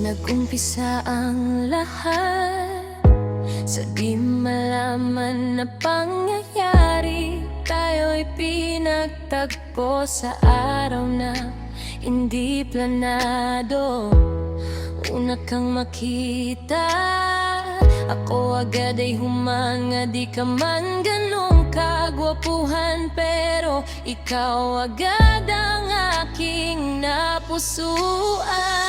Nag-umpisa ang lahat sa di malaman na pangyayari. Tayo'y pinagtagpo sa araw na hindi planado. Una kang makita, ako agad ay humanga. Di ka man ganong kagwapuhan, pero ikaw agad ang aking napusuan.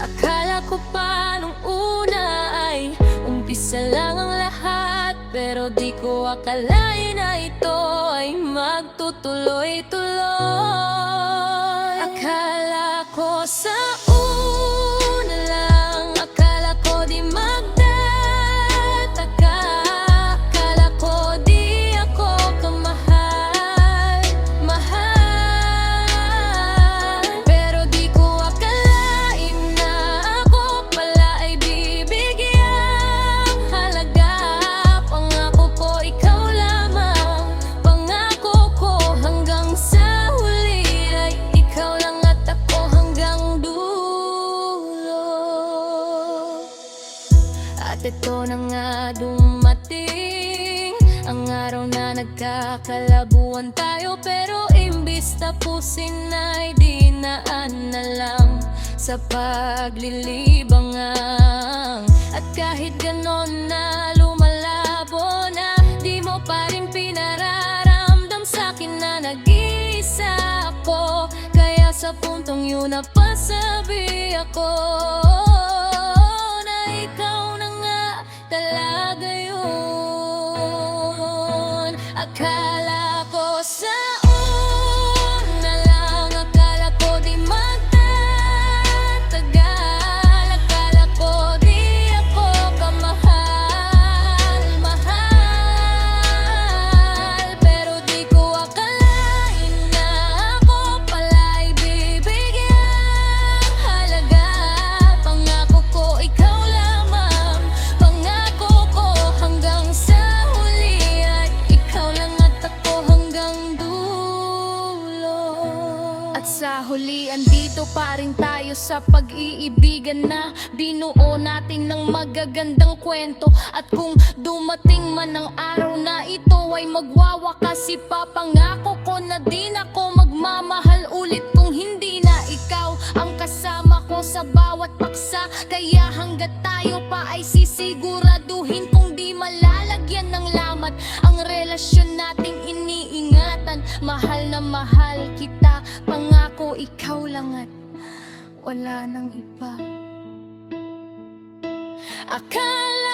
Akala ko pa nung una ay umpisa lang ang lahat, pero di ko akalain na ito ay magtutuloy-tuloy. Akala ko sa una lang, akala ko di magtataka. Akala ko di ako kamahal, mahal, pero di ko akalain na ako pala ay bibigyang halaga. Pangako ko ikaw lamang, pangako ko hanggang sa huli ay ikaw lang at ako hanggang dulo. At ito na nga dumating ang araw na nagkakalabuan tayo, pero imbis tapusin ay dinaan na lang sa paglilibangan. At kahit ganon na lumalabo na, di mo pa rin pinararamdam sa'kin na nag-iisa ako. Kaya sa puntong yun napasabi ako na ikaw na nga talaga yun. Akala ko sa una lang, akala ko di magtatagal. Akala ko di ako kamahal, mahal, pero di ko akalain na ako pala ay bibigyang halaga. Pangako ko ikaw lamang, pangako ko hanggang sa huli ay ikaw lang at ako hanggang dulo. At sa huli, andito pa rin tayo sa pag-iibigan na binuo natin ng magagandang kwento. At kung dumating man ang araw na ito ay magwawakas, ipapangako ko na di na ako magmamahal ulit kung hindi na ikaw ang kasama ko sa bawat paksa. Kaya hanggat tayo pa ay sisiguraduhin kung di malalagyan ng lamat ang relasyon nating iniingatan. Mahal na mahal kita, pangako ikaw lang at wala nang iba. Akala